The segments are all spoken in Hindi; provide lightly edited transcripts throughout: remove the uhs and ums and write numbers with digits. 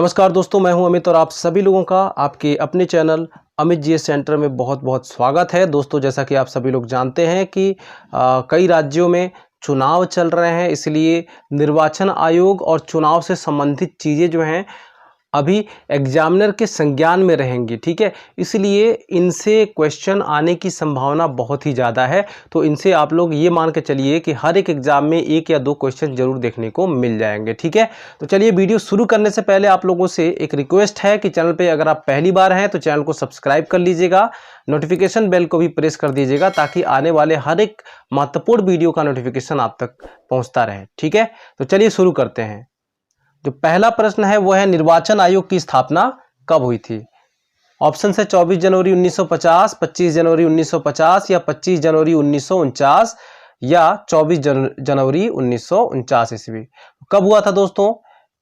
नमस्कार दोस्तों, मैं हूं अमित और आप सभी लोगों का आपके अपने चैनल अमित जीएस सेंटर में बहुत बहुत स्वागत है। दोस्तों, जैसा कि आप सभी लोग जानते हैं कि कई राज्यों में चुनाव चल रहे हैं, इसलिए निर्वाचन आयोग और चुनाव से संबंधित चीज़ें जो हैं अभी एग्जामिनर के संज्ञान में रहेंगी। ठीक है, इसलिए इनसे क्वेश्चन आने की संभावना बहुत ही ज़्यादा है। तो इनसे आप लोग ये मान के चलिए कि हर एक एग्जाम में एक या दो क्वेश्चन जरूर देखने को मिल जाएंगे। ठीक है, तो चलिए वीडियो शुरू करने से पहले आप लोगों से एक रिक्वेस्ट है कि चैनल पे अगर आप पहली बार हैं तो चैनल को सब्सक्राइब कर लीजिएगा, नोटिफिकेशन बेल को भी प्रेस कर दीजिएगा ताकि आने वाले हर एक महत्वपूर्ण वीडियो का नोटिफिकेशन आप तक पहुँचता रहे। ठीक है, तो चलिए शुरू करते हैं। जो पहला प्रश्न है वो है, निर्वाचन आयोग की स्थापना कब हुई थी? ऑप्शन है 24 जनवरी 1950, 25 जनवरी 1950 या 25 जनवरी 1949 या 24 जनवरी 1949 ईस्वी। कब हुआ था दोस्तों?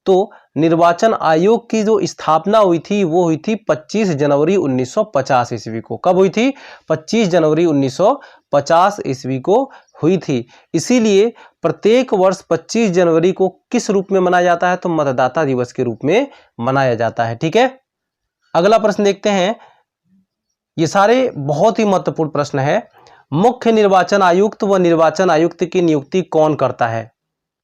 तो निर्वाचन आयोग की जो स्थापना हुई थी वो हुई थी 25 जनवरी 1950 ईस्वी को। कब हुई थी? 25 जनवरी 1950 ईस्वी को हुई थी। इसीलिए प्रत्येक वर्ष 25 जनवरी को किस रूप में मनाया जाता है? तो मतदाता दिवस के रूप में मनाया जाता है। ठीक है, अगला प्रश्न देखते हैं। ये सारे बहुत ही महत्वपूर्ण प्रश्न है। मुख्य निर्वाचन आयुक्त व निर्वाचन आयुक्त की नियुक्ति कौन करता है?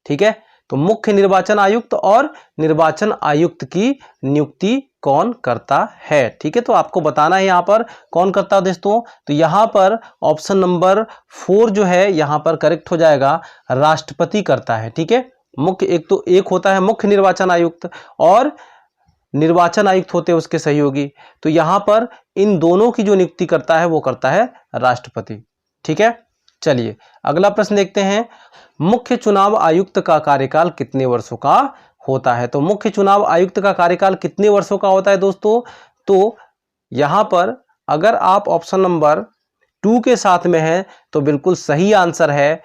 ठीक है, तो मुख्य निर्वाचन आयुक्त और निर्वाचन आयुक्त की नियुक्ति कौन करता है? ठीक है, तो आपको बताना है यहाँ पर कौन करता है दोस्तों। तो यहाँ पर ऑप्शन नंबर 4 जो है यहाँ पर करेक्ट हो जाएगा, राष्ट्रपति करता है। ठीक है, मुख्य एक होता है मुख्य निर्वाचन आयुक्त और निर्वाचन आयुक्त होते हैं उसके सहयोगी। तो यहाँ पर इन दोनों की जो नियुक्ति करता है वो करता है राष्ट्रपति। ठीक है, चलिए अगला प्रश्न देखते हैं। मुख्य चुनाव आयुक्त का कार्यकाल कितने वर्षों का होता है? तो मुख्य चुनाव आयुक्त का कार्यकाल कितने वर्षों का होता है दोस्तों? तो यहां पर अगर आप ऑप्शन नंबर 2 के साथ में हैं तो बिल्कुल सही आंसर है।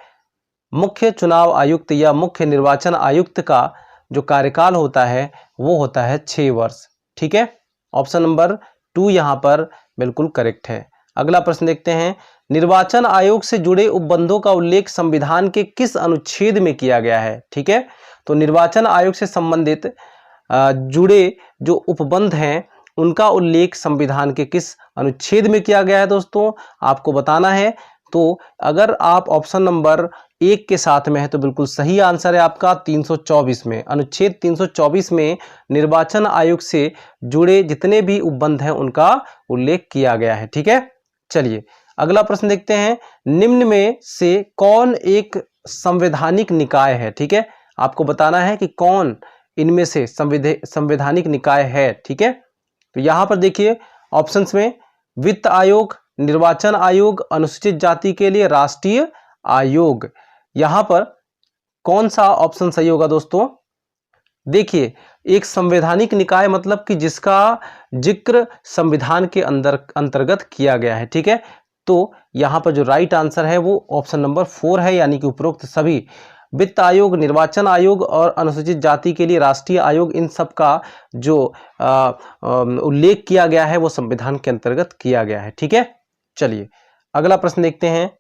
मुख्य चुनाव आयुक्त या मुख्य निर्वाचन आयुक्त का जो कार्यकाल होता है वो होता है 6 वर्ष। ठीक है, ऑप्शन नंबर 2 यहां पर बिल्कुल करेक्ट है। अगला प्रश्न देखते हैं। निर्वाचन आयोग से जुड़े उपबंधों का उल्लेख संविधान के किस अनुच्छेद में किया गया है? ठीक है, तो निर्वाचन आयोग से संबंधित जुड़े जो उपबंध हैं उनका उल्लेख संविधान के किस अनुच्छेद में किया गया है दोस्तों? आपको बताना है। तो अगर आप ऑप्शन नंबर 1 के साथ में है तो बिल्कुल सही आंसर है आपका 324 में। अनुच्छेद 324 में निर्वाचन आयोग से जुड़े जितने भी उपबंध हैं उनका उल्लेख किया गया है। ठीक है, चलिए अगला प्रश्न देखते हैं। निम्न में से कौन एक संवैधानिक निकाय है? ठीक है, आपको बताना है कि कौन इनमें से संवैधानिक निकाय है। ठीक है, तो यहां पर देखिए ऑप्शंस में वित्त आयोग, निर्वाचन आयोग, अनुसूचित जाति के लिए राष्ट्रीय आयोग। यहां पर कौन सा ऑप्शन सही होगा दोस्तों? देखिए, एक संवैधानिक निकाय मतलब कि जिसका जिक्र संविधान के अंतर्गत किया गया है। ठीक है, तो यहां पर जो राइट आंसर है वो ऑप्शन नंबर 4 है, यानी कि उपरोक्त सभी वित्त आयोग, निर्वाचन आयोग और अनुसूचित जाति के लिए राष्ट्रीय आयोग, इन सब का जो उल्लेख किया गया है वो संविधान के अंतर्गत किया गया है। ठीक है, चलिए अगला प्रश्न देखते हैं।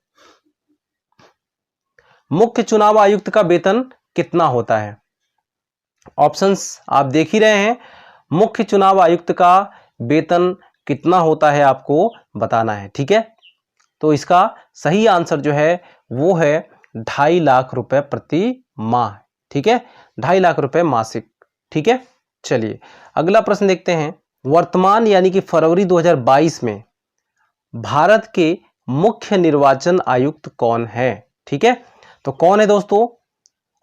मुख्य चुनाव आयुक्त का वेतन कितना होता है? ऑप्शंस आप देख ही रहे हैं। मुख्य चुनाव आयुक्त का वेतन कितना होता है आपको बताना है। ठीक है, तो इसका सही आंसर जो है वो है 2.5 लाख रुपए प्रति माह। ठीक है, 2.5 लाख रुपए मासिक। ठीक है, चलिए अगला प्रश्न देखते हैं। वर्तमान यानी कि फरवरी 2022 में भारत के मुख्य निर्वाचन आयुक्त कौन है? ठीक है, तो कौन है दोस्तों?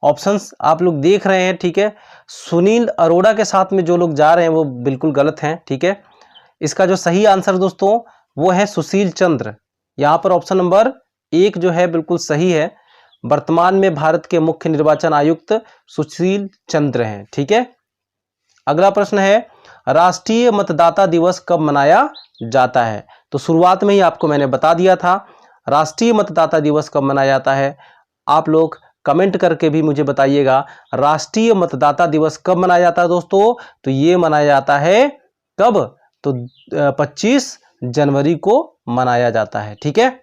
ऑप्शंस आप लोग देख रहे हैं। ठीक है, सुनील अरोड़ा के साथ में जो लोग जा रहे हैं वो बिल्कुल गलत हैं। ठीक है, इसका जो सही आंसर दोस्तों वो है सुशील चंद्र। यहां पर ऑप्शन नंबर 1 जो है बिल्कुल सही है। वर्तमान में भारत के मुख्य निर्वाचन आयुक्त सुशील चंद्र हैं। ठीक है, अगला प्रश्न है। राष्ट्रीय मतदाता दिवस कब मनाया जाता है? तो शुरुआत में ही आपको मैंने बता दिया था राष्ट्रीय मतदाता दिवस कब मनाया जाता है। आप लोग कमेंट करके भी मुझे बताइएगा राष्ट्रीय मतदाता दिवस कब मनाया जाता है दोस्तों। तो ये मनाया जाता है कब? तो 25 जनवरी को मनाया जाता है। ठीक है,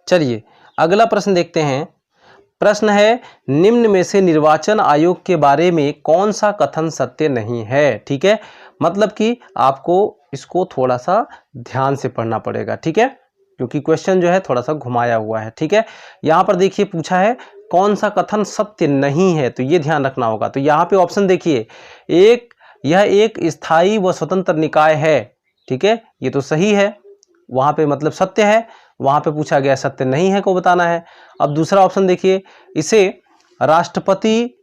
चलिए अगला प्रश्न देखते हैं। प्रश्न है, निम्न में से निर्वाचन आयोग के बारे में कौन सा कथन सत्य नहीं है। ठीक है, मतलब कि आपको इसको थोड़ा सा ध्यान से पढ़ना पड़ेगा। ठीक है, क्योंकि क्वेश्चन जो है थोड़ा सा घुमाया हुआ है। ठीक है, यहाँ पर देखिए पूछा है कौन सा कथन सत्य नहीं है, तो ये ध्यान रखना होगा। तो यहाँ पे ऑप्शन देखिए, यह एक स्थायी व स्वतंत्र निकाय है। ठीक है, ये तो सही है, वहां पे मतलब सत्य है, वहां पे पूछा गया सत्य नहीं है को बताना है। अब दूसरा ऑप्शन देखिए, इसे राष्ट्रपति,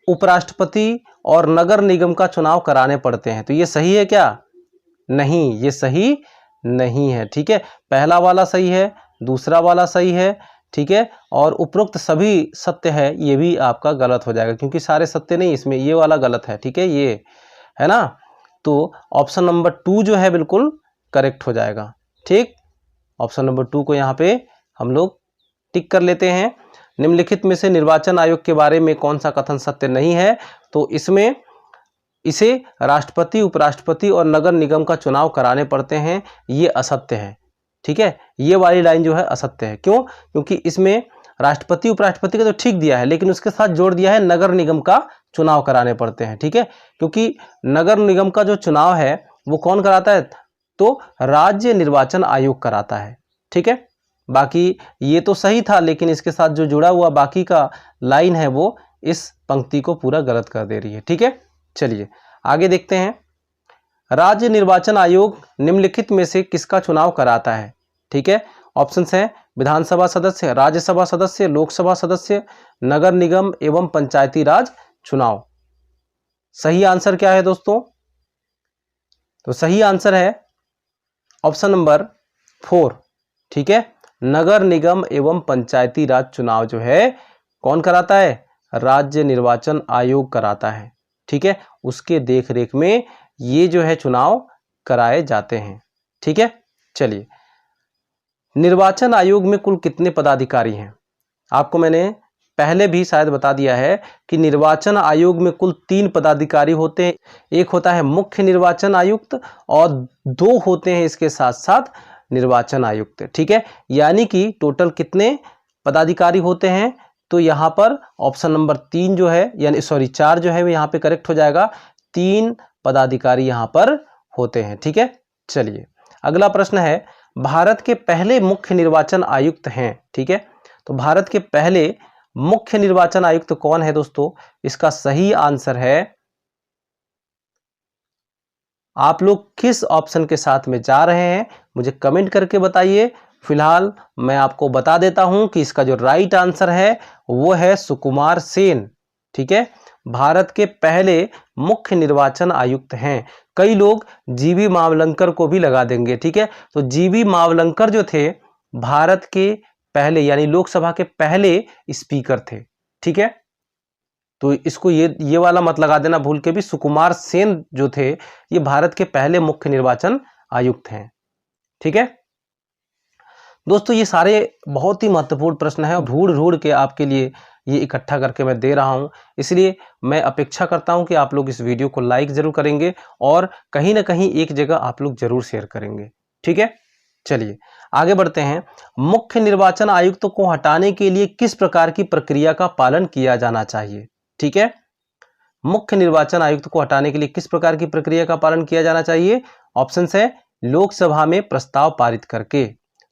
उपराष्ट्रपति और नगर निगम का चुनाव कराने पड़ते हैं, तो ये सही है क्या? नहीं, ये सही नहीं है। ठीक है, पहला वाला सही है, दूसरा वाला सही है। ठीक है, और उपरोक्त सभी सत्य है, ये भी आपका गलत हो जाएगा, क्योंकि सारे सत्य नहीं, इसमें ये वाला गलत है। ठीक है, ये है ना, तो ऑप्शन नंबर 2 जो है बिल्कुल करेक्ट हो जाएगा। ठीक, ऑप्शन नंबर 2 को यहाँ पे हम लोग टिक कर लेते हैं। निम्नलिखित में से निर्वाचन आयोग के बारे में कौन सा कथन सत्य नहीं है, तो इसमें इसे राष्ट्रपति, उपराष्ट्रपति और नगर निगम का चुनाव कराने पड़ते हैं, ये असत्य है। ठीक है, ये वाली लाइन जो है असत्य है। क्यों? क्योंकि इसमें राष्ट्रपति, उपराष्ट्रपति का तो ठीक दिया है, लेकिन उसके साथ जोड़ दिया है नगर निगम का चुनाव कराने पड़ते हैं। ठीक है, क्योंकि नगर निगम का जो चुनाव है वो कौन कराता है, तो राज्य निर्वाचन आयोग कराता है। ठीक है, बाकी ये तो सही था, लेकिन इसके साथ जो जुड़ा हुआ बाकी का लाइन है वो इस पंक्ति को पूरा गलत कर दे रही है। ठीक है, चलिए आगे देखते हैं। राज्य निर्वाचन आयोग निम्नलिखित में से किसका चुनाव कराता है? ठीक है, ऑप्शंस हैं विधानसभा सदस्य, राज्यसभा सदस्य, लोकसभा सदस्य, नगर निगम एवं पंचायती राज चुनाव। सही आंसर क्या है दोस्तों? तो सही आंसर है ऑप्शन नंबर 4। ठीक है, नगर निगम एवं पंचायती राज चुनाव जो है कौन कराता है? राज्य निर्वाचन आयोग कराता है। ठीक है, उसके देखरेख में ये जो है चुनाव कराए जाते हैं। ठीक है, चलिए, निर्वाचन आयोग में कुल कितने पदाधिकारी हैं? आपको मैंने पहले भी शायद बता दिया है कि निर्वाचन आयोग में कुल 3 पदाधिकारी होते हैं। एक होता है मुख्य निर्वाचन आयुक्त और 2 होते हैं इसके साथ साथ निर्वाचन आयुक्त। ठीक है, यानी कि टोटल कितने पदाधिकारी होते हैं? तो यहाँ पर ऑप्शन नंबर 3 जो है, यानी सॉरी 4 जो है यहाँ पे करेक्ट हो जाएगा। 3 पदाधिकारी यहाँ पर होते हैं। ठीक है, चलिए अगला प्रश्न है, भारत के पहले मुख्य निर्वाचन आयुक्त हैं। ठीक है, तो भारत के पहले मुख्य निर्वाचन आयुक्त कौन है दोस्तों? इसका सही आंसर है, आप लोग किस ऑप्शन के साथ में जा रहे हैं मुझे कमेंट करके बताइए। फिलहाल मैं आपको बता देता हूं कि इसका जो राइट आंसर है वो है सुकुमार सेन। ठीक है, भारत के पहले मुख्य निर्वाचन आयुक्त हैं। कई लोग जीबी मावलंकर को भी लगा देंगे। ठीक है, तो जीबी मावलंकर जो थे भारत के पहले यानी लोकसभा के पहले स्पीकर थे। ठीक है, तो इसको ये वाला मत लगा देना भूल के भी। सुकुमार सेन जो थे ये भारत के पहले मुख्य निर्वाचन आयुक्त हैं। ठीक है दोस्तों, ये सारे बहुत ही महत्वपूर्ण प्रश्न हैं और ढूंढ ढूंढ के आपके लिए ये इकट्ठा करके मैं दे रहा हूं, इसलिए मैं अपेक्षा करता हूं कि आप लोग इस वीडियो को लाइक जरूर करेंगे और कहीं ना कहीं एक जगह आप लोग जरूर शेयर करेंगे। ठीक है, चलिए आगे बढ़ते हैं। मुख्य निर्वाचन आयुक्त को हटाने के लिए किस प्रकार की प्रक्रिया का पालन किया जाना चाहिए? ठीक है, मुख्य निर्वाचन आयुक्त को हटाने के लिए किस प्रकार की प्रक्रिया का पालन किया जाना चाहिए? ऑप्शन है लोकसभा में प्रस्ताव पारित करके,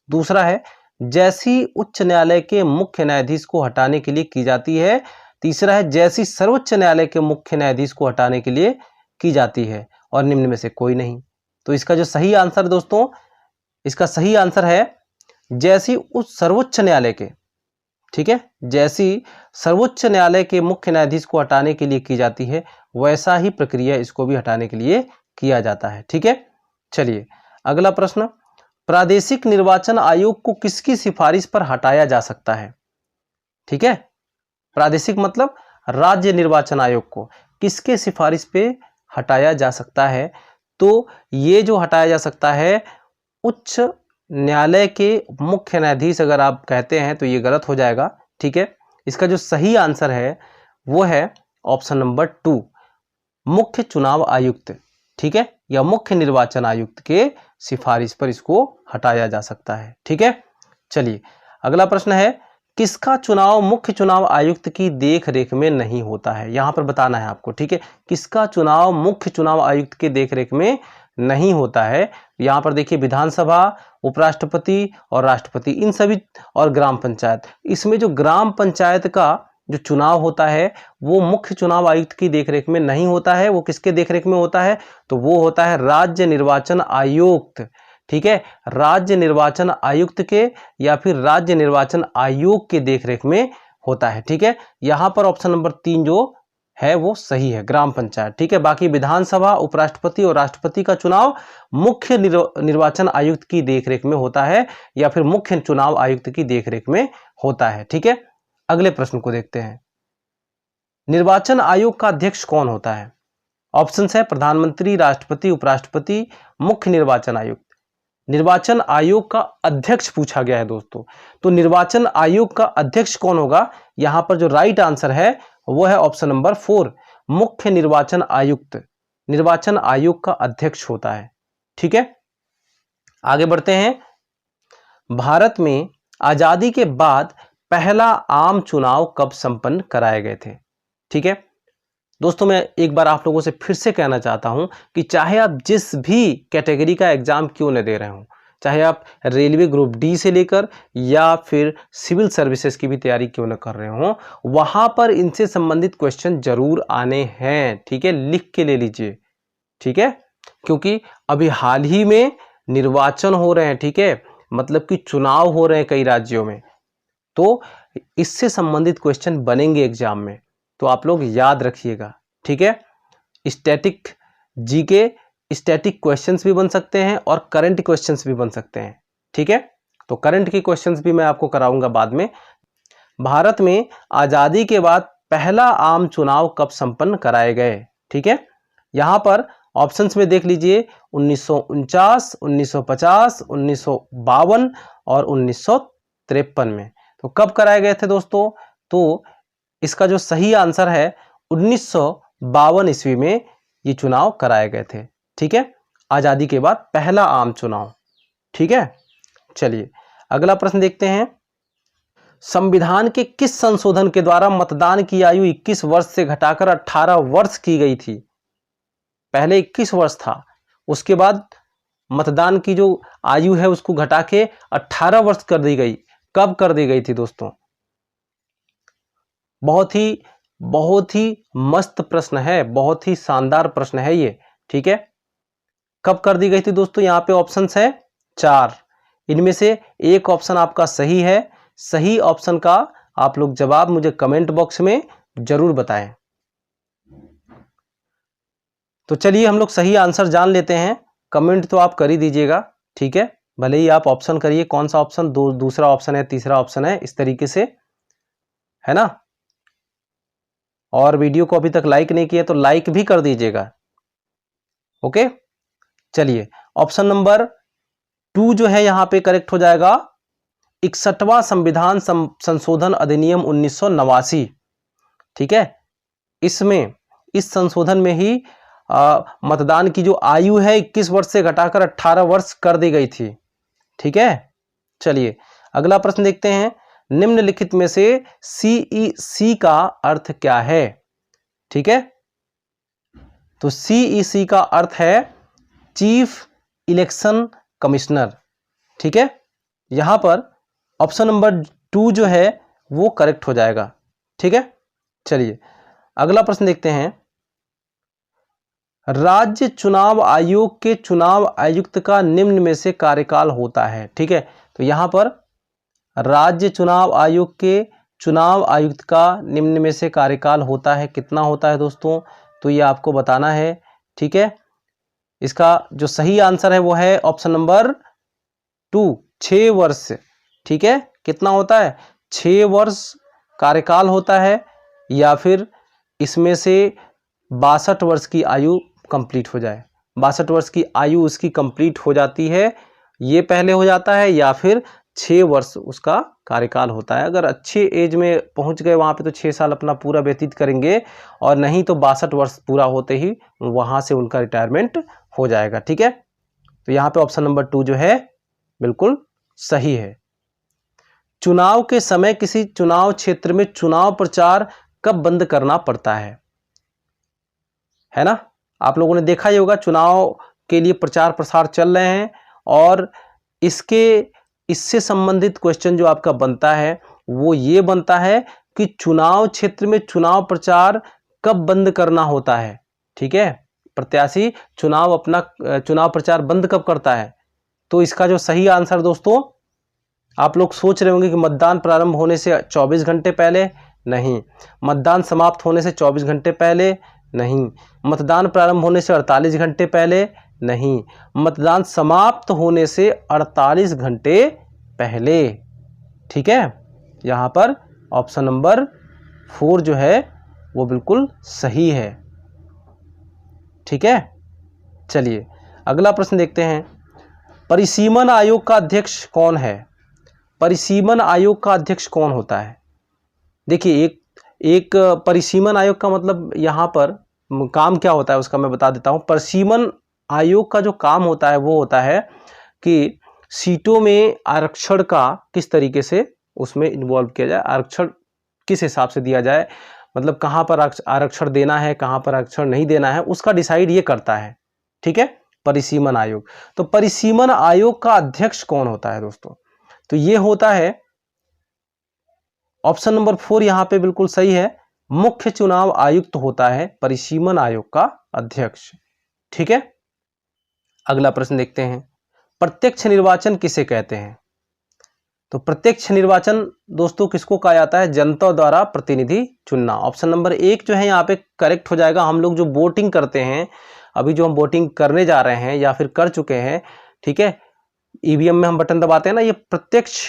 दूसरा है जैसी उच्च न्यायालय के मुख्य न्यायाधीश को हटाने के लिए की जाती है, तीसरा है जैसी सर्वोच्च न्यायालय के मुख्य न्यायाधीश को हटाने के लिए की जाती है, और निम्न में से कोई नहीं। तो इसका जो सही आंसर दोस्तों, इसका सही आंसर है जैसी उच्च सर्वोच्च न्यायालय के, ठीक है, जैसी सर्वोच्च न्यायालय के मुख्य न्यायाधीश को हटाने के लिए की जाती है वैसा ही प्रक्रिया इसको भी हटाने के लिए किया जाता है। ठीक है, चलिए अगला प्रश्न, प्रादेशिक निर्वाचन आयोग को किसकी सिफारिश पर हटाया जा सकता है? ठीक है, प्रादेशिक मतलब राज्य निर्वाचन आयोग को किसके सिफारिश पे हटाया जा सकता है? तो ये जो हटाया जा सकता है उच्च न्यायालय के मुख्य न्यायाधीश, अगर आप कहते हैं तो ये गलत हो जाएगा। ठीक है, इसका जो सही आंसर है वो है ऑप्शन नंबर 2, मुख्य चुनाव आयुक्त। ठीक है, या मुख्य निर्वाचन आयुक्त के सिफारिश पर इसको हटाया जा सकता है। ठीक है, चलिए अगला प्रश्न है, किसका चुनाव मुख्य चुनाव आयुक्त की देखरेख में नहीं होता है, यहां पर बताना है आपको। ठीक है, किसका चुनाव मुख्य चुनाव आयुक्त के देखरेख में नहीं होता है। यहां पर देखिए विधानसभा, उपराष्ट्रपति और राष्ट्रपति, इन सभी, और ग्राम पंचायत। इसमें जो ग्राम पंचायत का जो चुनाव होता है वो मुख्य चुनाव आयुक्त की देखरेख में नहीं होता है। वो किसके देखरेख में होता है? तो वो होता है राज्य निर्वाचन आयुक्त। ठीक है, राज्य निर्वाचन आयुक्त के या फिर राज्य निर्वाचन आयोग के देखरेख में होता है। ठीक है, यहां पर ऑप्शन नंबर 3 जो है वो सही है, ग्राम पंचायत। ठीक है, बाकी विधानसभा, उपराष्ट्रपति और राष्ट्रपति का चुनाव मुख्य निर्वाचन आयुक्त की देखरेख में होता है या फिर मुख्य चुनाव आयुक्त की देखरेख में होता है। ठीक है, अगले प्रश्न को देखते हैं। निर्वाचन आयोग का अध्यक्ष कौन होता है? ऑप्शंस है प्रधानमंत्री, राष्ट्रपति, उपराष्ट्रपति, मुख्य निर्वाचन आयुक्त। निर्वाचन आयोग का अध्यक्ष पूछा गया है दोस्तों, तो निर्वाचन आयोग का अध्यक्ष कौन होगा? यहां पर जो राइट आंसर है वो है ऑप्शन नंबर 4, मुख्य निर्वाचन आयुक्त। निर्वाचन आयोग का अध्यक्ष होता है। ठीक है, आगे बढ़ते हैं। भारत में आजादी के बाद पहला आम चुनाव कब संपन्न कराए गए थे? ठीक है दोस्तों, मैं एक बार आप लोगों से फिर से कहना चाहता हूं कि चाहे आप जिस भी कैटेगरी का एग्जाम क्यों न दे रहे हो, चाहे आप रेलवे ग्रुप डी से लेकर या फिर सिविल सर्विसेज की भी तैयारी क्यों न कर रहे हो, वहां पर इनसे संबंधित क्वेश्चन जरूर आने हैं। ठीक है, लिख के ले लीजिए। ठीक है, क्योंकि अभी हाल ही में निर्वाचन हो रहे हैं। ठीक है, मतलब कि चुनाव हो रहे हैं कई राज्यों में, तो इससे संबंधित क्वेश्चन बनेंगे एग्जाम में, तो आप लोग याद रखिएगा। ठीक है, स्टैटिक जीके, स्टैटिक क्वेश्चंस भी बन सकते हैं और करंट क्वेश्चंस भी बन सकते हैं। ठीक है, तो करंट के क्वेश्चंस भी मैं आपको कराऊंगा बाद में। भारत में आजादी के बाद पहला आम चुनाव कब संपन्न कराए गए? ठीक है, यहां पर ऑप्शंस में देख लीजिए 1949, 1950, 1952 और 1953 में। तो कब कराए गए थे दोस्तों? तो इसका जो सही आंसर है 1952 ईस्वी में ये चुनाव कराए गए थे। ठीक है, आजादी के बाद पहला आम चुनाव। ठीक है, चलिए अगला प्रश्न देखते हैं। संविधान के किस संशोधन के द्वारा मतदान की आयु 21 वर्ष से घटाकर 18 वर्ष की गई थी? पहले 21 वर्ष था, उसके बाद मतदान की जो आयु है उसको घटा के 18 वर्ष कर दी गई। कब कर दी गई थी दोस्तों? बहुत ही मस्त प्रश्न है, बहुत ही शानदार प्रश्न है ये। ठीक है, कब कर दी गई थी दोस्तों? यहां पे ऑप्शंस है 4, इनमें से एक ऑप्शन आपका सही है। सही ऑप्शन का आप लोग जवाब मुझे कमेंट बॉक्स में जरूर बताएं। तो चलिए हम लोग सही आंसर जान लेते हैं। कमेंट तो आप कर ही दीजिएगा। ठीक है, भले ही आप ऑप्शन करिए, कौन सा ऑप्शन, दूसरा ऑप्शन है, तीसरा ऑप्शन है, इस तरीके से, है ना। और वीडियो को अभी तक लाइक नहीं किया तो लाइक भी कर दीजिएगा। ओके, चलिए ऑप्शन नंबर 2 जो है यहां पे करेक्ट हो जाएगा। 61वां संविधान संशोधन अधिनियम 1989। ठीक है, इसमें इस संशोधन में ही मतदान की जो आयु है 21 वर्ष से घटाकर 18 वर्ष कर दी गई थी। ठीक है, चलिए अगला प्रश्न देखते हैं। निम्नलिखित में से CEC का अर्थ क्या है? ठीक है, तो CEC का अर्थ है चीफ इलेक्शन कमिश्नर। ठीक है, यहां पर ऑप्शन नंबर 2 जो है वो करेक्ट हो जाएगा। ठीक है, चलिए अगला प्रश्न देखते हैं। राज्य चुनाव आयोग के चुनाव आयुक्त का निम्न में से कार्यकाल होता है। ठीक है, तो यहां पर राज्य चुनाव आयोग के चुनाव आयुक्त का निम्न में से कार्यकाल होता है, कितना होता है दोस्तों? तो ये आपको बताना है। ठीक है, इसका जो सही आंसर है वो है ऑप्शन नंबर 2, 6 वर्ष। ठीक है, कितना होता है? 6 वर्ष कार्यकाल होता है, या फिर इसमें से 62 वर्ष की आयु कंप्लीट हो जाए। 62 वर्ष की आयु उसकी कंप्लीट हो जाती है, ये पहले हो जाता है, या फिर 6 वर्ष उसका कार्यकाल होता है। अगर अच्छे एज में पहुंच गए वहां पे तो 6 साल अपना पूरा व्यतीत करेंगे, और नहीं तो 62 वर्ष पूरा होते ही वहां से उनका रिटायरमेंट हो जाएगा। ठीक है, तो यहाँ पे ऑप्शन नंबर 2 जो है बिल्कुल सही है। चुनाव के समय किसी चुनाव क्षेत्र में चुनाव प्रचार कब बंद करना पड़ता है ना। आप लोगों ने देखा ही होगा, चुनाव के लिए प्रचार प्रसार चल रहे हैं और इससे संबंधित क्वेश्चन जो आपका बनता है वो ये बनता है कि चुनाव क्षेत्र में चुनाव प्रचार कब बंद करना होता है। ठीक है, प्रत्याशी अपना चुनाव प्रचार बंद कब करता है। तो इसका जो सही आंसर दोस्तों, आप लोग सोच रहे होंगे कि मतदान प्रारंभ होने से 24 घंटे पहले, नहीं। मतदान समाप्त होने से 24 घंटे पहले, नहीं। मतदान प्रारंभ होने से 48 घंटे पहले, नहीं। मतदान समाप्त होने से 48 घंटे पहले। ठीक है, यहाँ पर ऑप्शन नंबर 4 जो है वो बिल्कुल सही है। ठीक है, चलिए अगला प्रश्न देखते हैं। परिसीमन आयोग का अध्यक्ष कौन है। परिसीमन आयोग का अध्यक्ष कौन होता है। देखिए एक परिसीमन आयोग का मतलब यहाँ पर काम क्या होता है उसका मैं बता देता हूँ। परिसीमन आयोग का जो काम होता है वो होता है कि सीटों में आरक्षण का किस तरीके से उसमें इन्वॉल्व किया जाए, आरक्षण किस हिसाब से दिया जाए, मतलब कहाँ पर आरक्षण देना है, कहाँ पर आरक्षण नहीं देना है, उसका डिसाइड ये करता है। ठीक है, परिसीमन आयोग। तो परिसीमन आयोग का अध्यक्ष कौन होता है दोस्तों, तो ये होता है ऑप्शन नंबर 4 यहाँ पे बिल्कुल सही है। मुख्य चुनाव आयुक्त होता है परिसीमन आयोग का अध्यक्ष। ठीक है, अगला प्रश्न देखते हैं। प्रत्यक्ष निर्वाचन किसे कहते हैं। तो प्रत्यक्ष निर्वाचन दोस्तों किसको कहा जाता है, जनता द्वारा प्रतिनिधि चुनना। ऑप्शन नंबर 1 जो है यहाँ पे करेक्ट हो जाएगा। हम लोग जो वोटिंग करते हैं, अभी जो हम वोटिंग करने जा रहे हैं या फिर कर चुके हैं, ठीक है, ईवीएम में हम बटन दबाते हैं ना, ये प्रत्यक्ष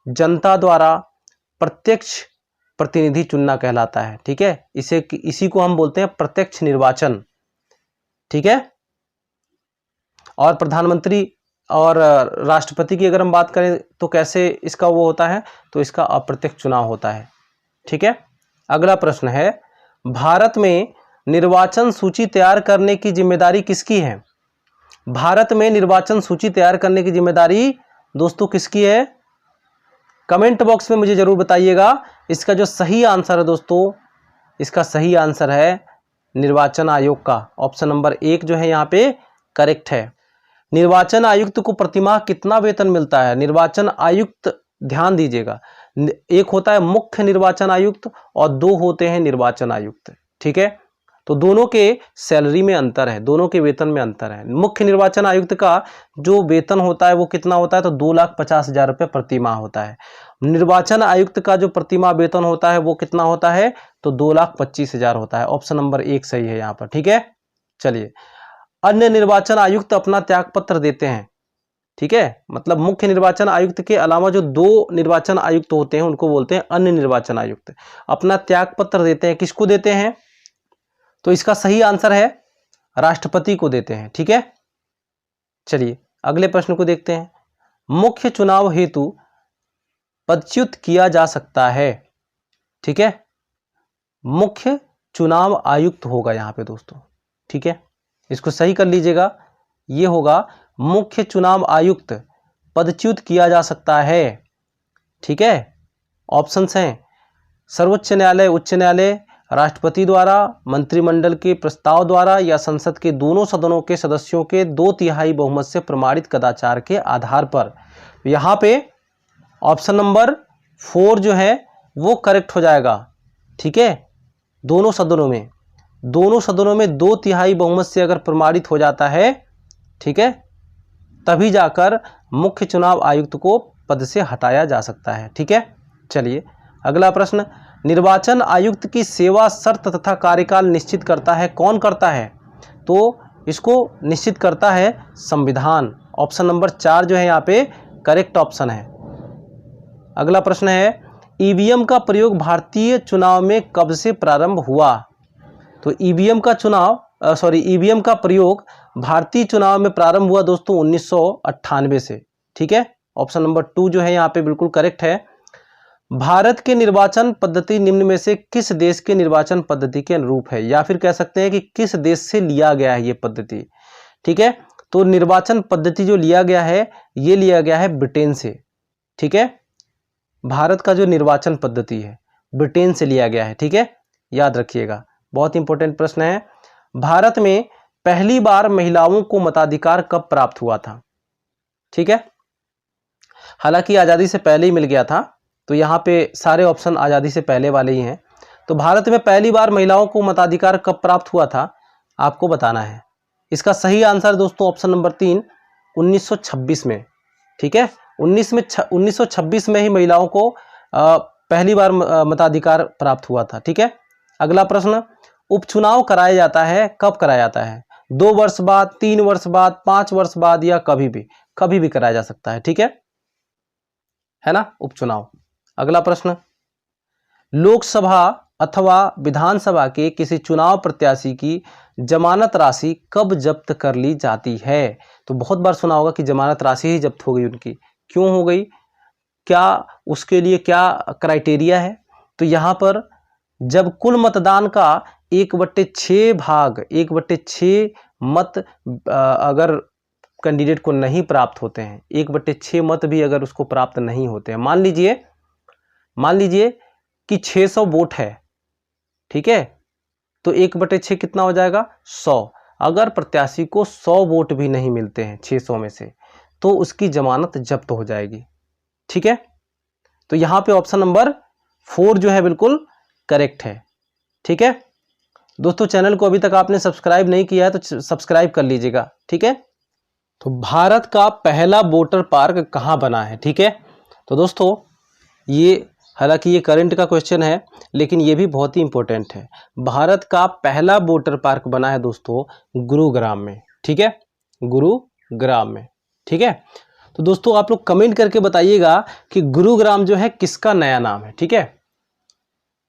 जनता द्वारा प्रत्यक्ष प्रतिनिधि चुनना कहलाता है। ठीक है, इसी को हम बोलते हैं प्रत्यक्ष निर्वाचन। ठीक है, और प्रधानमंत्री और राष्ट्रपति की अगर हम बात करें तो कैसे इसका वो होता है, तो इसका अप्रत्यक्ष चुनाव होता है। ठीक है, अगला प्रश्न है, भारत में निर्वाचन सूची तैयार करने की जिम्मेदारी किसकी है। भारत में निर्वाचन सूची तैयार करने की जिम्मेदारी दोस्तों किसकी है, कमेंट बॉक्स में मुझे जरूर बताइएगा। इसका जो सही आंसर है दोस्तों, इसका सही आंसर है निर्वाचन आयोग का। ऑप्शन नंबर 1 जो है यहाँ पे करेक्ट है। निर्वाचन आयुक्त को प्रतिमाह कितना वेतन मिलता है। निर्वाचन आयुक्त, ध्यान दीजिएगा, एक होता है मुख्य निर्वाचन आयुक्त और 2 होते हैं निर्वाचन आयुक्त। ठीक है, तो दोनों के सैलरी में अंतर है, दोनों के वेतन में अंतर है। मुख्य निर्वाचन आयुक्त का जो वेतन होता है वो कितना होता है, तो 2,50,000 रुपये प्रतिमाह होता है। निर्वाचन आयुक्त का जो प्रतिमाह वेतन होता है वो कितना होता है, तो 2,25,000 होता है। ऑप्शन नंबर 1 सही है यहाँ पर। ठीक है, चलिए, अन्य निर्वाचन आयुक्त अपना त्यागपत्र देते हैं। ठीक है, मतलब मुख्य निर्वाचन आयुक्त के अलावा जो 2 निर्वाचन आयुक्त होते हैं उनको बोलते हैं अन्य निर्वाचन आयुक्त। अपना त्यागपत्र देते हैं, किसको देते हैं, तो इसका सही आंसर है राष्ट्रपति को देते हैं। ठीक है, चलिए अगले प्रश्न को देखते हैं। मुख्य चुनाव हेतु पदच्युत किया जा सकता है। ठीक है, मुख्य चुनाव आयुक्त होगा यहाँ पे दोस्तों। ठीक है, इसको सही कर लीजिएगा, ये होगा मुख्य चुनाव आयुक्त पदच्युत किया जा सकता है। ठीक है, ऑप्शंस हैं सर्वोच्च न्यायालय, उच्च न्यायालय, राष्ट्रपति द्वारा, मंत्रिमंडल के प्रस्ताव द्वारा या संसद के दोनों सदनों के सदस्यों के 2/3 बहुमत से प्रमाणित कदाचार के आधार पर। यहाँ पे ऑप्शन नंबर 4 जो है वो करेक्ट हो जाएगा। ठीक है, दोनों सदनों में 2/3 बहुमत से अगर प्रमाणित हो जाता है, ठीक है, तभी जाकर मुख्य चुनाव आयुक्त को पद से हटाया जा सकता है। ठीक है, चलिए अगला प्रश्न, निर्वाचन आयुक्त की सेवा शर्त तथा कार्यकाल निश्चित करता है, कौन करता है, तो इसको निश्चित करता है संविधान। ऑप्शन नंबर 4 जो है यहाँ पे करेक्ट ऑप्शन है। अगला प्रश्न है, ईवीएम का प्रयोग भारतीय चुनाव में कब से प्रारंभ हुआ। तो ईवीएम का प्रयोग भारतीय चुनाव में प्रारंभ हुआ दोस्तों 1998 से। ठीक है, ऑप्शन नंबर 2 जो है यहाँ पे बिल्कुल करेक्ट है। भारत के निर्वाचन पद्धति निम्न में से किस देश के निर्वाचन पद्धति के अनुरूप है, या फिर कह सकते हैं कि किस देश से लिया गया है ये पद्धति। ठीक है, तो निर्वाचन पद्धति जो लिया गया है ये लिया गया है ब्रिटेन से। ठीक है, भारत का जो निर्वाचन पद्धति है ब्रिटेन से लिया गया है, ठीक है, याद रखिएगा, बहुत इंपॉर्टेंट प्रश्न है। भारत में पहली बार महिलाओं को मताधिकार कब प्राप्त हुआ था? ठीक है, हालांकि आज़ादी से पहले ही मिल गया था, तो यहाँ पे सारे ऑप्शन आज़ादी से पहले वाले ही हैं। तो भारत में पहली बार महिलाओं को मताधिकार कब प्राप्त हुआ था, आपको बताना है। इसका सही आंसर दोस्तों ऑप्शन नंबर 3, 1926 में। ठीक है, 1926 में ही महिलाओं को पहली बार मताधिकार प्राप्त हुआ था। ठीक है, अगला प्रश्न, उपचुनाव कराया जाता है, कब कराया जाता है? 2 वर्ष बाद, 3 वर्ष बाद, 5 वर्ष बाद या कभी भी कराया जा सकता है। ठीक है ना, उपचुनाव। अगला प्रश्न, लोकसभा अथवा विधानसभा के किसी चुनाव प्रत्याशी की जमानत राशि कब जब्त कर ली जाती है? तो बहुत बार सुना होगा कि जमानत राशि ही जब्त हो गई उनकी, क्यों हो गई, क्या उसके लिए क्या क्राइटेरिया है? तो यहाँ पर जब कुल मतदान का 1/6 भाग, 1/6 मत अगर कैंडिडेट को नहीं प्राप्त होते हैं, 1/6 मत भी अगर उसको प्राप्त नहीं होते हैं, मान लीजिए कि 600 वोट है, ठीक है, तो 1/6 कितना हो जाएगा? 100। अगर प्रत्याशी को 100 वोट भी नहीं मिलते हैं 600 में से, तो उसकी जमानत जब्त हो जाएगी। ठीक है, तो यहाँ पे ऑप्शन नंबर 4 जो है बिल्कुल करेक्ट है। ठीक है दोस्तों, चैनल को अभी तक आपने सब्सक्राइब नहीं किया है तो सब्सक्राइब कर लीजिएगा। ठीक है, तो भारत का पहला वोटर पार्क कहाँ बना है? ठीक है, तो दोस्तों ये, हालांकि ये करंट का क्वेश्चन है लेकिन ये भी बहुत ही इंपॉर्टेंट है। भारत का पहला वोटर पार्क बना है दोस्तों गुरुग्राम में। ठीक है, गुरुग्राम में। ठीक है, तो दोस्तों आप लोग कमेंट करके बताइएगा कि गुरुग्राम जो है किसका नया नाम है। ठीक है,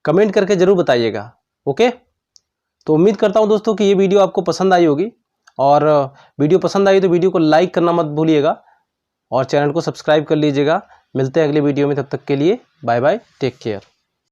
कमेंट करके जरूर बताइएगा। ओके, तो उम्मीद करता हूं दोस्तों कि ये वीडियो आपको पसंद आई होगी, और वीडियो पसंद आई तो वीडियो को लाइक करना मत भूलिएगा और चैनल को सब्सक्राइब कर लीजिएगा। मिलते हैं अगले वीडियो में, तब तक के लिए बाय बाय, टेक केयर।